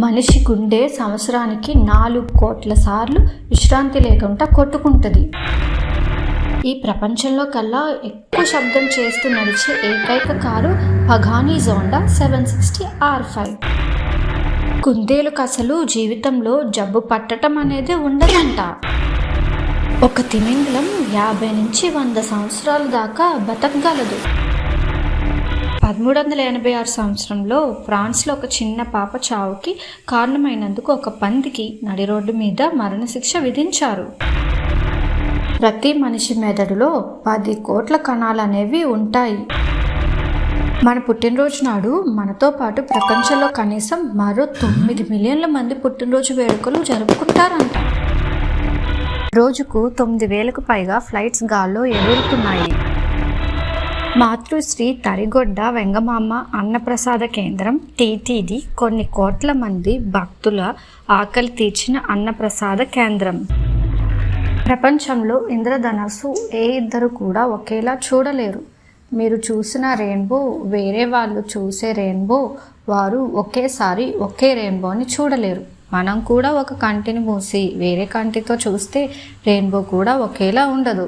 మనిషి గుండె సంవత్సరానికి 4 కోట్ల సార్లు విశ్రాంతి లేకుండా కొట్టుకుంటుంది. ఈ ప్రపంచంలో కల్లా ఎక్కువ శబ్దం చేస్తూ నడిచే ఏకైక కారు పగానీ జోండా 760 R5. కుందేలుకు అసలు జీవితంలో జబ్బు పట్టడం అనేది ఉండదంట. ఒక తిమింగలం 50 నుంచి 100 సంవత్సరాల దాకా బతకగలదు. 1386 సంవత్సరంలో ఫ్రాన్స్లో ఒక చిన్న పాప చావుకి కారణమైనందుకు ఒక పందికి నడి రోడ్డు మీద మరణశిక్ష విధించారు. ప్రతి మనిషి మెదడులో 10 కోట్ల కణాలు అనేవి ఉంటాయి. మన పుట్టినరోజు నాడు మనతో పాటు ప్రపంచంలో కనీసం మరో 9 మిలియన్ల మంది పుట్టినరోజు వేడుకలు జరుపుకుంటారంట. రోజుకు 9,000కు పైగా ఫ్లైట్స్ గాల్లో ఎగురుతున్నాయి. మాతృశ్రీ తరిగొడ్డ వెంగమాంబ అన్నప్రసాద కేంద్రం టీటీడీ కొన్ని కోట్ల మంది భక్తుల ఆకలి తీర్చిన అన్నప్రసాద కేంద్రం. ప్రపంచంలో ఇంద్రధనస్సు ఏ ఇద్దరు కూడా ఒకేలా చూడలేరు. మీరు చూసిన రెయిన్బో వేరే వాళ్ళు చూసే రెయిన్బో, వారు ఒకేసారి ఒకే రెయిన్బోని చూడలేరు. మనం కూడా ఒక కంటిని మూసి వేరే కంటితో చూస్తే రెయిన్బో కూడా ఒకేలా ఉండదు.